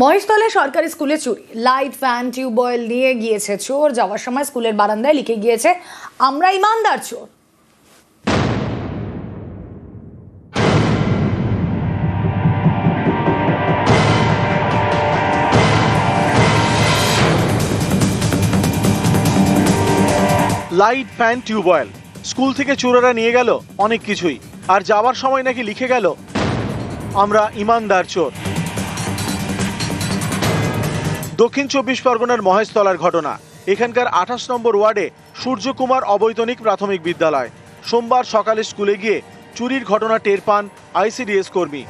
মহেশতলে সরকারি স্কুলে চুরি, লাইট, ফ্যান, টিউবওয়েল নিয়ে গিয়েছে চোর। যাওয়ার সময় স্কুলের বারান্দায় লিখে গিয়েছে, আমরা ইমানদার চোর। লাইট, ফ্যান, টিউবওয়েল স্কুল থেকে চোরেরা নিয়ে গেল অনেক কিছুই, আর যাওয়ার সময় নাকি লিখে গেল, আমরা ইমানদার চোর। দক্ষিণ 24 পরগনার মহেশতলার ঘটনা। এখানকার 28 নম্বর ওয়ার্ডে সূর্যকুমার অবৈতনিক প্রাথমিক বিদ্যালয়। সোমবার সকালে স্কুলে গিয়ে চুরির ঘটনা টের পান আইসিডিএস কর্মী।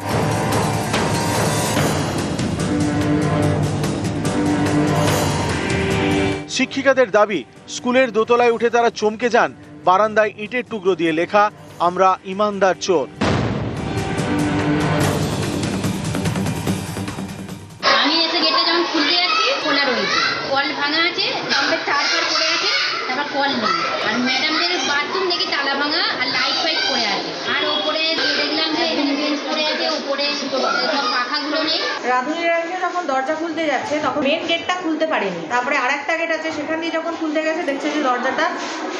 শিক্ষিকাদের দাবি, স্কুলের দোতলায় উঠে তারা চমকে যান, বারান্দায় ইটের টুকরো দিয়ে লেখা, আমরা ইমানদার চোর। আমি এসে গেটটা যখন খুলতে যাচ্ছি, খোলা রয়েছে, কল ভাঙা আছে, আমাদের তার পড়ে আছে, তারপর কল নেই। আর ম্যাডামদের বাথরুম দেখি তালা ভাঙা আর লাইট ফাইট পড়ে আছে। আর ওপরে দেখলাম যে বেঞ্চ পড়ে আছে, উপরে সব পাখাগুলো নেই। রাধুনিরা এসে যখন দরজা খুলতে যাচ্ছে তখন মেন গেটটা খুলতে পারেনি। তারপরে আরেকটা গেট আছে, সেখান দিয়ে যখন খুলতে গেছে দেখছে যে দরজাটা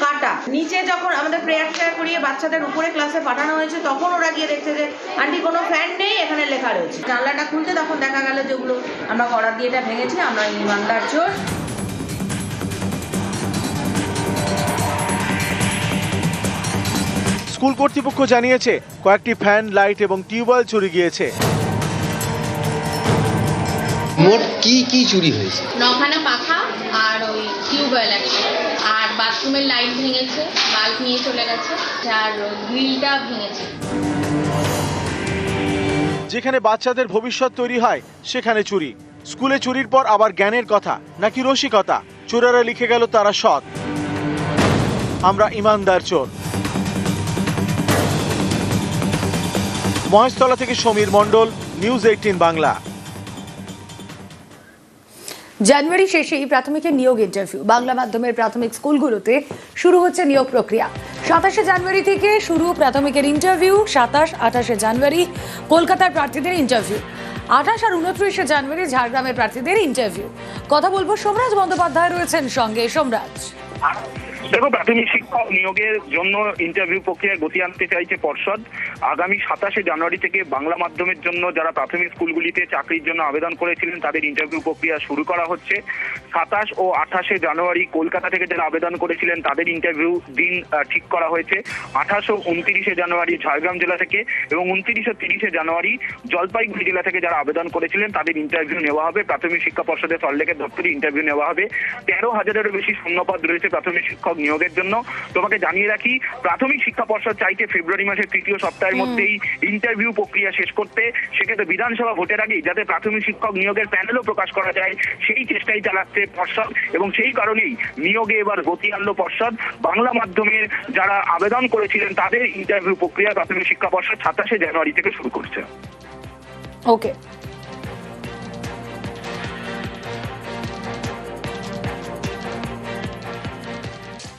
কাটা। নিচে যখন আমাদের প্রেয়ার টেয়ার করিয়ে বাচ্চাদের উপরে ক্লাসে পাঠানো হয়েছে, তখন ওরা গিয়ে দেখছে যে আন্টি কোনো ফ্যান নেই, এখানে লেখা রয়েছে। জানলাটা খুলতে তখন দেখা গেল যেগুলো আমরা করার দিয়ে এটা ভেঙেছি, আমরা ইমানদার চোর। স্কুল কর্তৃপক্ষ জানিয়েছে, কয়েকটি ফ্যান, লাইট এবং টিউবওয়েল চুরি গিয়েছে। মোট কি চুরি হয়েছে? 9খানা পাখা আর ওই টিউবওয়েল আছে, আর বাথরুমের লাইট ভেঙেছে, বাল্ব নিয়ে চলে গেছে, আর গ্রিলটা ভেঙেছে। যেখানে বাচ্চাদের ভবিষ্যৎ তৈরি হয় সেখানে চুরি। স্কুলে চুরির পর আবার জ্ঞানের কথা নাকি রসিকতা? চোরেরা লিখে গেল তারা সৎ, আমরা ইমানদার চোর। মহেশতলা থেকে সমীর মণ্ডল, নিউজ 18 বাংলা। জানুয়ারি শেষেই প্রাথমিকের নিয়োগ ইন্টারভিউ। বাংলা মাধ্যমের প্রাথমিক স্কুলগুলোতে শুরু হচ্ছে নিয়োগ প্রক্রিয়া। 27শে জানুয়ারি থেকে শুরু প্রাথমিকের ইন্টারভিউ। 27-28শে জানুয়ারি কলকাতার প্রার্থীদের ইন্টারভিউ। 28 আর 29শে জানুয়ারি ঝাড়গ্রামের প্রার্থীদের ইন্টারভিউ। কথা বলবো, সোমরাজ বন্দ্যোপাধ্যায় রয়েছেন সঙ্গে। সোমরাজ, দেখো, প্রাথমিক শিক্ষক নিয়োগের জন্য ইন্টারভিউ প্রক্রিয়ায় গতি আনতে চাইছে পর্ষদ। আগামী 27শে জানুয়ারি থেকে বাংলা মাধ্যমের জন্য যারা প্রাথমিক স্কুলগুলিতে চাকরির জন্য আবেদন করেছিলেন তাদের ইন্টারভিউ প্রক্রিয়া শুরু করা হচ্ছে। 27 ও 28শে জানুয়ারি কলকাতা থেকে যারা আবেদন করেছিলেন তাদের ইন্টারভিউ দিন ঠিক করা হয়েছে। 28 ও 29শে জানুয়ারি ঝাড়গ্রাম জেলা থেকে এবং 29 ও 30শে জানুয়ারি জলপাইগুড়ি জেলা থেকে যারা আবেদন করেছিলেন তাদের ইন্টারভিউ নেওয়া হবে। প্রাথমিক শিক্ষা পর্ষদের সল্টলেকের দপ্তরে ইন্টারভিউ নেওয়া হবে। 13,000-এরও বেশি শূন্যপদ রয়েছে প্রাথমিক শিক্ষক নিয়োগের জন্য। তোমাকে জানিয়ে রাখি, প্রাথমিক শিক্ষা পর্ষদ চাইছে ফেব্রুয়ারি মাসের তৃতীয় সপ্তাহের মধ্যেই ইন্টারভিউ প্রক্রিয়া শেষ করতে। সেক্ষেত্রে বিধানসভা ভোটের আগেই যাতে প্রাথমিক শিক্ষক নিয়োগের প্যানেলও প্রকাশ করা যায়, সেই চেষ্টাই চালাচ্ছে পর্ষদ এবং সেই কারণেই নিয়োগে এবার গতি আনলো পর্ষদ। বাংলা মাধ্যমের যারা আবেদন করেছিলেন তাদের ইন্টারভিউ প্রক্রিয়া প্রাথমিক শিক্ষা পর্ষদ 27শে জানুয়ারি থেকে শুরু করছে। ওকে।